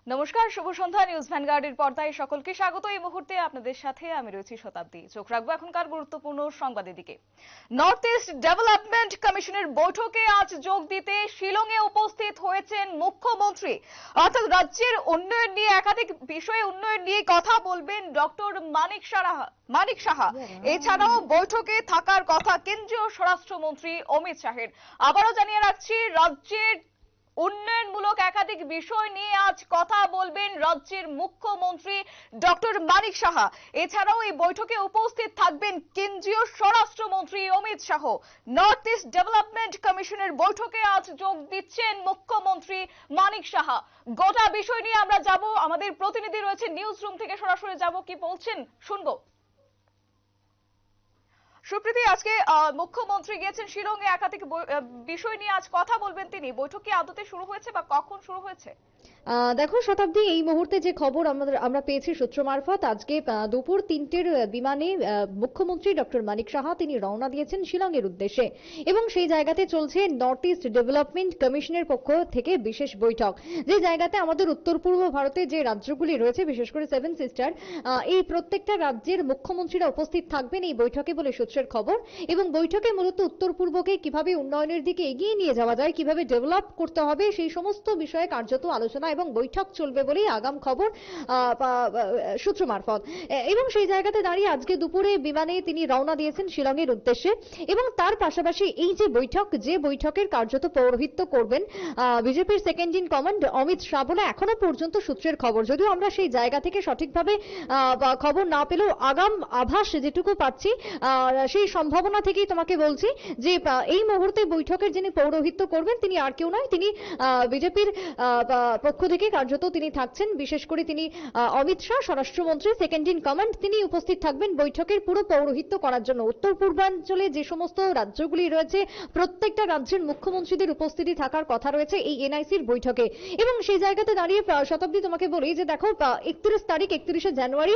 নমস্কার, শুভ সন্ধ্যা। নিউজ ভ্যানগার্ডের পর্দায় সকলকে স্বাগত। এই মুহূর্তে আপনাদের সাথে আমি রয়েছি শতাব্দী। চোখ রাখবো এখনকার গুরুত্বপূর্ণ সংবাদের দিকে। নর্থ ইস্ট ডেভেলপমেন্ট কমিশনের বৈঠকে আজ যোগ দিতে শিলংয়ে উপস্থিত হয়েছেন মুখ্যমন্ত্রী। অর্থাৎ রাজ্যের উন্নয়ন নিয়ে একাধিক বিষয়ে উন্নয়ন নিয়ে কথা বলবেন ডক্টর মানিক সাহা। এছাড়াও বৈঠকে থাকার কথা কেন্দ্রীয় স্বরাষ্ট্রমন্ত্রী অমিত শাহের। আবারও জানিয়ে রাখছি, রাজ্যের উন্নয়নমূলক একাধিক বিষয় নিয়ে আজ কথা বলবেন রাজ্যের মুখ্যমন্ত্রী ডক্টর মানিক সাহা। এছাড়াও এই বৈঠকে উপস্থিত থাকবেন কেন্দ্রীয় স্বরাষ্ট্রমন্ত্রী Amit Shah. North east development কমিশনের বৈঠকে আজ যোগ দিচ্ছেন মুখ্যমন্ত্রী মানিক সাহা। গোটা বিষয় নিয়ে আমরা যাব, আমাদের প্রতিনিধি রয়েছে নিউজ রুম থেকে, সরাসরি যাব, কি বলছেন শুনবো। সুপ্রীতি, আজকে মুখ্যমন্ত্রী গিয়েছেন শিলংয়ে, একাধিক বিষয় নিয়ে আজ কথা বলবেন তিনি। বৈঠক কি আদতে শুরু হয়েছে বা কখন শুরু হয়েছে? দেখো শতাব্দী, এই মুহূর্তে যে খবর আমরা পেয়েছি সূত্র মারফত, আজকে দুপুর 3টের বিমানে মুখ্যমন্ত্রী ডক্টর মানিক সাহা তিনি রওনা দিয়েছেন শিলং এর উদ্দেশ্যে, এবং সেই জায়গাতে চলছে নর্থ ইস্ট ডেভেলপমেন্ট কমিশনের পক্ষ থেকে বিশেষ বৈঠক। যে জায়গাতে আমাদের উত্তর পূর্ব ভারতে যে রাজ্যগুলি রয়েছে, বিশেষ করে 7 সিস্টার, এই প্রত্যেকটা রাজ্যের মুখ্যমন্ত্রীরা উপস্থিত থাকবেন এই বৈঠকে বলে সূত্রের খবর। এবং বৈঠকে মূলত উত্তর পূর্বকে কিভাবে উন্নয়নের দিকে এগিয়ে নিয়ে যাওয়া যায়, কিভাবে ডেভেলপ করতে হবে, সেই সমস্ত বিষয়ে কার্যত আলোচনা এবং বৈঠক চলবে বলেই আগাম খবর সূত্র মারফত। এবং সেই জায়গাতে দাঁড়িয়ে আজকে দুপুরে বিমানে তিনি রওনা দিয়েছেন শিলং এর উদ্দেশ্যে। এবং তার পাশাপাশি এই যে বৈঠক, যে বৈঠকের কার্যত পৌরোহিত্য করবেন বিজেপির second in command Amit Shah বলে এখনো পর্যন্ত সূত্রের খবর। যদিও আমরা সেই জায়গা থেকে সঠিকভাবে খবর না পেলেও আগাম আভাস যেটুকু পাচ্ছি, সেই সম্ভাবনা থেকেই তোমাকে বলছি যে এই মুহূর্তে বৈঠকের যিনি পৌরোহিত্য করবেন তিনি আর কেউ নয়, তিনি বিজেপির পক্ষ থেকে কার্যত তিনি থাকছেন। বিশেষ করে তিনি অমিত শাহ, স্বরাষ্ট্রমন্ত্রী সেকেন্ড ইন কমান্ড, তিনি উপস্থিত থাকবেন বৈঠকের পুরো পৌরোহিত্য করার জন্য। উত্তর পূর্বাঞ্চলে যে সমস্ত রাজ্যগুলি রয়েছে প্রত্যেকটা রাজ্যের মুখ্যমন্ত্রীদের উপস্থিতি থাকার কথা রয়েছে এই এনআইসির বৈঠকে। এবং সেই জায়গাতে দাঁড়িয়ে শতাব্দী তোমাকে বলি যে দেখো, 31 জানুয়ারি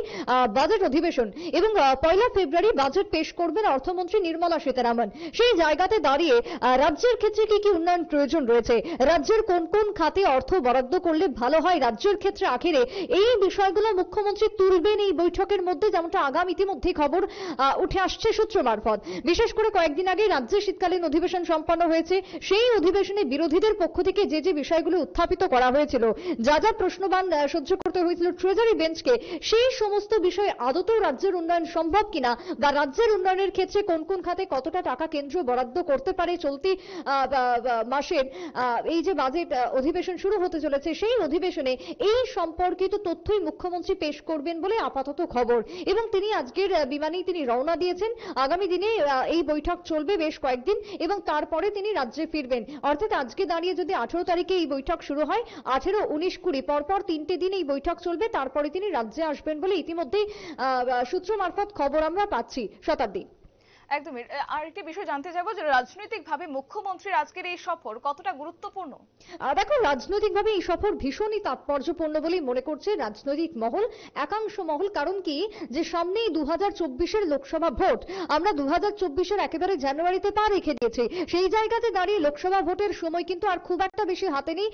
বাজেট অধিবেশন এবং 1 ফেব্রুয়ারি বাজেট পেশ করবেন অর্থমন্ত্রী নির্মলা সীতারামন। সেই জায়গাতে দাঁড়িয়ে রাজ্যের ক্ষেত্রে কি কি উন্নয়ন প্রয়োজন রয়েছে, রাজ্যের কোন কোন খাতে অর্থ বরাদ্দ করলে ভালো হয় রাজ্যের ক্ষেত্রে, আখেরে এই বিষয়গুলো মুখ্যমন্ত্রী তুলবেন এই বৈঠকের মধ্যে, যেমনটা আগাম ইতিমধ্যেই খবর উঠে আসছে সূত্র মারফত। বিশেষ করে কয়েকদিন আগে রাজ্যে শীতকালীন অধিবেশন সম্পন্ন হয়েছে। সেই অধিবেশনে বিরোধীদের পক্ষ থেকে যে যে বিষয়গুলো উত্থাপিত করা হয়েছিল, যা যা প্রশ্নবাণ সহ্য করতে হয়েছিল ট্রেজারি বেঞ্চকে, সেই সমস্ত বিষয়ে আদতেও রাজ্যের উন্নয়ন সম্ভব কিনা, বা রাজ্যের উন্নয়নের ক্ষেত্রে কোন কোন খাতে কতটা টাকা কেন্দ্র বরাদ্দ করতে পারে চলতি মাসের এই যে বাজেট অধিবেশন শুরু হতে চলেছে, সেই অধিবেশনে এই সম্পর্কিত তথ্যই মুখ্যমন্ত্রী পেশ করবেন বলে আপাতত খবর। এবং তিনি আজকের বিমানেই তিনি রওনা দিয়েছেন। আগামী দিনে এই বৈঠক চলবে বেশ কয়েকদিন এবং তারপরে তিনি রাজ্যে ফিরবেন। অর্থাৎ আজকে দাঁড়িয়ে যদি 18 তারিখে এই বৈঠক শুরু হয়, 18, 19, 20 পরপর 3টে দিন এই বৈঠক চলবে, তারপরে তিনি রাজ্যে আসবেন বলে ইতিমধ্যেই সূত্র মারফত খবর আমরা পাচ্ছি। শতাব্দী, একদমই। আরেকটি বিষয় জানতে চাইবো যে রাজনৈতিকভাবে মুখ্যমন্ত্রীর আজকের এই সফর কতটা গুরুত্বপূর্ণ? দেখো, রাজনৈতিকভাবে এই সফর ভীষণই তাৎপর্যপূর্ণ বলেই মনে করছে রাজনৈতিক মহল, একাংশ মহল। কারণ কি, যে সামনেই 2024-এর লোকসভা ভোট, আমরা 2024-এর একেবারে জানুয়ারিতে পা রেখে দিয়েছি। সেই জায়গাতে দাঁড়িয়ে লোকসভা ভোটের সময় কিন্তু আর খুব একটা বেশি হাতে নেই।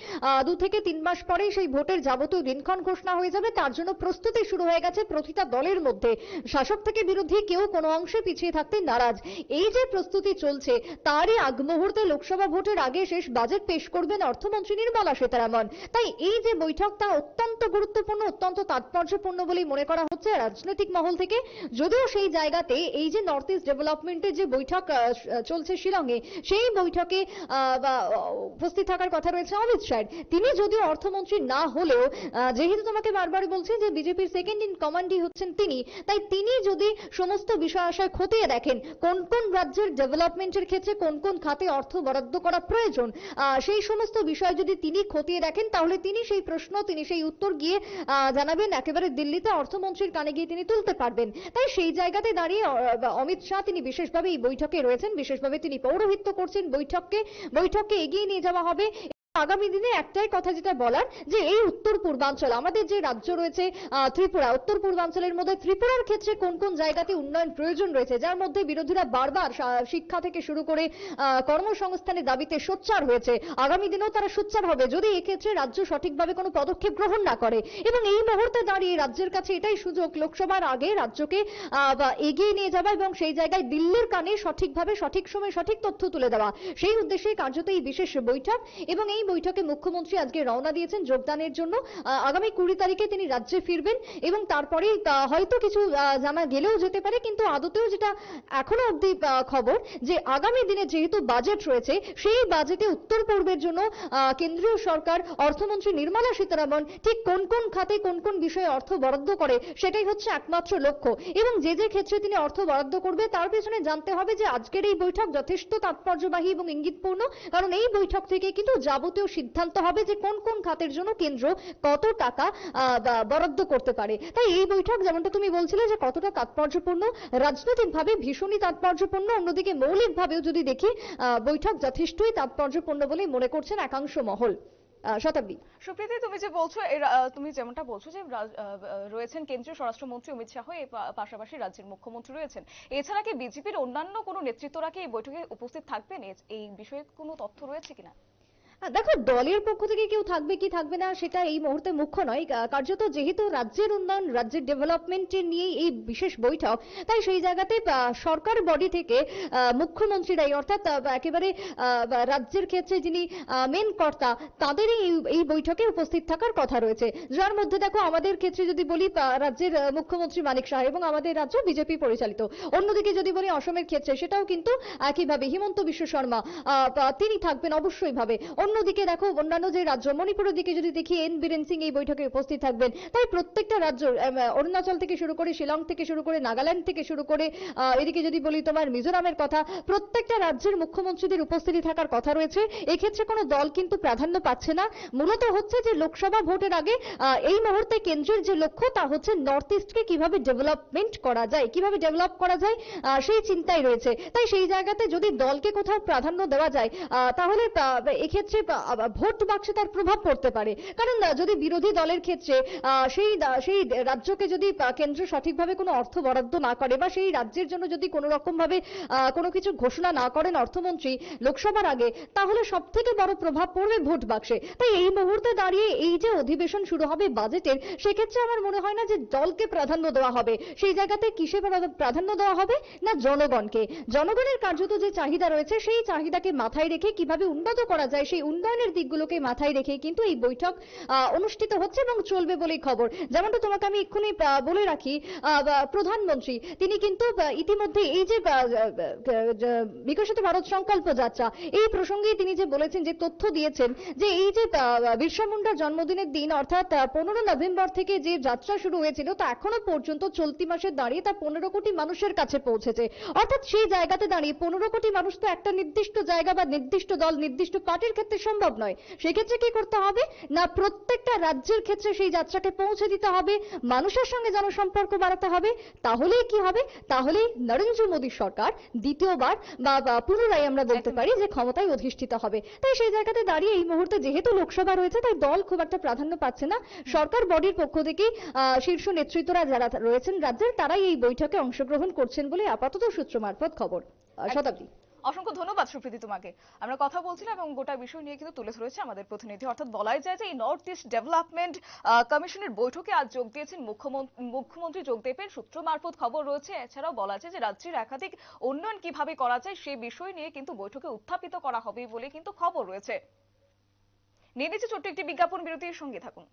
2 থেকে 3 মাস পরেই সেই ভোটের যাবতীয় দিনক্ষণ ঘোষণা হয়ে যাবে। তার জন্য প্রস্তুতি শুরু হয়ে গেছে প্রতিটা দলের মধ্যে। শাসক থেকে বিরোধী কেউ কোনো অংশে পিছিয়ে থাকতে নারাজ। এই যে প্রস্তুতি চলছে, তারই আগ মুহূর্তে লোকসভা ভোটের আগে শেষ বাজেট পেশ করবেন অর্থমন্ত্রী নির্মলা সীতারামন। তাই এই যে বৈঠক, তা অত্যন্ত গুরুত্বপূর্ণ, অত্যন্ত তাৎপর্যপূর্ণ বলেই মনে করা হচ্ছে রাজনৈতিক মহল থেকে। যদিও সেই জায়গাতে এই যে নর্থ ইস্ট ডেভেলপমেন্টের যে বৈঠক চলছে শিলংয়ে, সেই বৈঠকে উপস্থিত থাকার কথা রয়েছে অমিত শাহ। তিনি যদিও অর্থমন্ত্রী না হলেও, যেহেতু তোমাকে বারবার বলছি যে বিজেপির সেকেন্ড ইন কমান্ডই হচ্ছেন তিনি, তাই তিনি যদি সমস্ত বিষয় আশয় খতিয়ে দেখেন কোন কোন রাজ্যের ডেভেলপমেন্টের ক্ষেত্রে কোন কোন খাতে অর্থ বরাদ্দ করা প্রয়োজন, সেই সমস্ত বিষয় যদি তিনি খতিয়ে দেখেন, তাহলে তিনি সেই প্রশ্ন, তিনি সেই উত্তর গিয়ে জানাবেন একেবারে দিল্লিতে অর্থমন্ত্রীর কানে গিয়ে তিনি তুলতে পারবেন। তাই সেই জায়গাতে দাঁড়িয়ে অমিত শাহ তিনি বিশেষভাবে এই বৈঠকে রয়েছেন, বিশেষভাবে তিনি পৌরোহিত্য করছেন বৈঠককে এগিয়ে নিয়ে যাওয়া হবে। আগামী দিনে একটাই কথা যেটা বলার, যে এই উত্তর পূর্বাঞ্চল আমাদের যে রাজ্য রয়েছে ত্রিপুরা, উত্তর পূর্বাঞ্চলের মধ্যে ত্রিপুরার ক্ষেত্রে কোন কোন জায়গাতে উন্নয়ন প্রয়োজন রয়েছে, যার মধ্যে বিরোধীরা বারবার শিক্ষা থেকে শুরু করে কর্মসংস্থানের দাবিতে সোচ্চার হয়েছে। আগামী দিনেও তারা সোচ্চার হবে যদি এক্ষেত্রে রাজ্য সঠিকভাবে কোনো পদক্ষেপ গ্রহণ না করে। এবং এই মুহূর্তে দাঁড়িয়ে রাজ্যের কাছে এটাই সুযোগ লোকসভার আগে রাজ্যকে এগিয়ে নিয়ে যাওয়া এবং সেই জায়গায় দিল্লির কানে সঠিকভাবে সঠিক সময়ে সঠিক তথ্য তুলে দেওয়া। সেই উদ্দেশ্যে কার্যত এই বিশেষ বৈঠক। এবং এই বৈঠকে মুখ্যমন্ত্রী আজকে রওনা দিয়েছেন যোগদানের জন্য। আগামী 20 তারিখে তিনি রাজ্যে ফিরবেন এবং তারপরে হয়তো কিছু জানা গেলেও যেতে পারে, কিন্তু আদতেও যেটা এখনো অবধি খবর, যে আগামী দিনে যেহেতু বাজেট রয়েছে, সেই বাজেটে উত্তর পূর্বের জন্য কেন্দ্রীয় সরকার অর্থমন্ত্রী নির্মলা সীতারামন ঠিক কোন কোন খাতে কোন কোন বিষয়ে অর্থ বরাদ্দ করে সেটাই হচ্ছে একমাত্র লক্ষ্য। এবং যে যে ক্ষেত্রে তিনি অর্থ বরাদ্দ করবে তার পেছনে জানতে হবে যে আজকের এই বৈঠক যথেষ্ট তাৎপর্যবাহী এবং ইঙ্গিতপূর্ণ, কারণ এই বৈঠক থেকে কিন্তু যাবতীয় সিদ্ধান্ত হবে যে কোন কোন খাতের জন্য কেন্দ্র কত টাকা বরাদ্দ করতে পারে। তাই এই বৈঠক যেমনটা তুমি বলছিলে যে কতটা তাৎপর্যপূর্ণ, রাজনৈতিকভাবে ভীষণই তাৎপর্যপূর্ণ, অন্যদিকে মৌলিকভাবেও যদি দেখি বৈঠক যথেষ্টই তাৎপর্যপূর্ণ বলেই মনে করছেন একাংশ মহল। শতাব্দী। সুপ্রীতি, তুমি যেমনটা বলছো যে রয়েছেন কেন্দ্রীয় স্বরাষ্ট্রমন্ত্রী অমিত শাহ, এর পাশাপাশি রাজ্যের মুখ্যমন্ত্রী রয়েছেন। এছাড়া কি বিজেপির অন্যান্য কোনো নেতৃত্বরা কি এই বৈঠকে উপস্থিত থাকবেন? এই বিষয়ে কোনো তথ্য রয়েছে কিনা? দেখো, দলের পক্ষ থেকে কেউ থাকবে কি থাকবে না সেটা এই মুহূর্তে মুখ্য নয়। কার্যত যেহেতু রাজ্যের উন্নয়ন, রাজ্যের ডেভেলপমেন্টের নিয়ে এই বিশেষ বৈঠক, তাই সেই জায়গাতে সরকার বডি থেকে মুখ্যমন্ত্রীরাই, অর্থাৎ একেবারে রাজ্যের ক্ষেত্রে যিনি মেন কর্তা, তাদেরই এই বৈঠকে উপস্থিত থাকার কথা রয়েছে। যার মধ্যে দেখো, আমাদের ক্ষেত্রে যদি বলি রাজ্যের মুখ্যমন্ত্রী মানিক সাহা, এবং আমাদের রাজ্য বিজেপি পরিচালিত। অন্যদিকে যদি বলি অসমের ক্ষেত্রে, সেটাও কিন্তু একইভাবে হিমন্ত বিশ্ব শর্মা তিনি থাকবেন অবশ্যই ভাবে। অন্যদিকে দেখো, অন্যান্য যে রাজ্য, মণিপুরের দিকে যদি দেখি এন বীরেন সিং এই বৈঠকে উপস্থিত থাকবেন। তাই প্রত্যেকটা রাজ্য, অরুণাচল থেকে শুরু করে, শিলং থেকে শুরু করে, নাগাল্যান্ড থেকে শুরু করে, এদিকে যদি বলি তোমার মিজোরামের কথা, প্রত্যেকটা রাজ্যের মুখ্যমন্ত্রীদের উপস্থিতি থাকার কথা রয়েছে। এক্ষেত্রে কোনো দল কিন্তু প্রাধান্য পাচ্ছে না। মূলত হচ্ছে যে লোকসভা ভোটের আগে এই মুহূর্তে কেন্দ্রের যে লক্ষ্য, তা হচ্ছে নর্থ ইস্টকে কিভাবে ডেভেলপমেন্ট করা যায়, কিভাবে ডেভেলপ করা যায়, সেই চিন্তাই রয়েছে। তাই সেই জায়গাতে যদি দলকে কোথাও প্রাধান্য দেওয়া যায়, তাহলে এক্ষেত্রে ভোট বাক্সে তার প্রভাব পড়তে পারে। কারণ যদি বিরোধী দলের ক্ষেত্রে সেই রাজ্যকে যদি কেন্দ্র সঠিকভাবে কোনো অর্থ বরাদ্দ না করে, বা সেই রাজ্যের জন্য যদি কোনো রকম ভাবে কোনো কিছু ঘোষণা না করেন অর্থমন্ত্রী লোকসভার আগে, তাহলে সব থেকে বড় প্রভাব পড়বে ভোট বাক্সে। তাই এই মুহূর্তে দাঁড়িয়ে এই যে অধিবেশন শুরু হবে বাজেটের, সেক্ষেত্রে আমার মনে হয় না যে দলকে প্রাধান্য দেওয়া হবে। সেই জায়গাতে কিসে প্রাধান্য দেওয়া হবে না, জনগণকে। জনগণের কার্যত যে চাহিদা রয়েছে, সেই চাহিদাকে মাথায় রেখে কিভাবে উন্নত করা যায়, সেই উন্নয়নের দিকগুলোকে মাথায় রেখে কিন্তু এই বৈঠক অনুষ্ঠিত হচ্ছে এবং চলবে বলেই খবর। যেমনটা তোমাকে আমি এক্ষুনি বলে রাখি, প্রধানমন্ত্রী তিনি কিন্তু ইতিমধ্যে এই যে বিকশিত ভারত সংকল্প যাত্রা, এই প্রসঙ্গে তিনি যে বলেছেন, যে তথ্য দিয়েছেন, যে এই যে বিরসা মুন্ডার জন্মদিনের দিন অর্থাৎ 15 নভেম্বর থেকে যে যাত্রা শুরু হয়েছিল, তা এখনো পর্যন্ত চলতি মাসে দাঁড়িয়ে তা 15 কোটি মানুষের কাছে পৌঁছেছে। অর্থাৎ সেই জায়গাতে দাঁড়িয়ে 15 কোটি মানুষ তো একটা নির্দিষ্ট জায়গা বা নির্দিষ্ট দল, নির্দিষ্ট পার্টির ক্ষেত্রে সম্ভব নয়। সেক্ষেত্রে কি করতে হবে না, প্রত্যেকটা রাজ্যের ক্ষেত্রে সেই যাত্রাকে পৌঁছে দিতে হবে, মানুষের সঙ্গে জনসম্পর্ক বাড়াতে হবে। তাহলেই কি হবে, তাহলেই নরেন্দ্র মোদী সরকার দ্বিতীয়বার বা পুনরায় আমরা বলতে পারি যে ক্ষমতায় অধিষ্ঠিত হবে। তাই সেই জায়গাতে দাঁড়িয়ে এই মুহূর্তে যেহেতু লোকসভা রয়েছে, তাই দল খুব একটা প্রাধান্য পাচ্ছে না। সরকার বডির পক্ষ থেকে শীর্ষ নেতৃত্বরা যারা রয়েছেন রাজ্যের, তারাই এই বৈঠকে অংশগ্রহণ করছেন বলে আপাতত সূত্র মারফত খবর। শতাব্দী। অসংখ্য ধন্যবাদ সুপ্রীতি তোমাকে। আমরা কথা বলছিলাম এবং গোটা বিষয় নিয়ে কিন্তু তুলে ধরেছে আমাদের প্রতিনিধি। অর্থাৎ বলাই যায় যে এই নর্থ ইস্ট ডেভেলপমেন্ট কমিশনের বৈঠকে আজ যোগ দিয়েছেন মুখ্যমন্ত্রী যোগ দেবেন, সূত্র মারফত খবর রয়েছে। এছাড়াও বলা যায় যে রাজ্যের একাধিক উন্নয়ন কিভাবে করা যায় সেই বিষয় নিয়ে কিন্তু বৈঠকে উত্থাপিত করা হবে বলে কিন্তু খবর রয়েছে। নিয়ে নিচ্ছে ছোট্ট একটি বিজ্ঞাপন বিরতির, সঙ্গে থাকুন।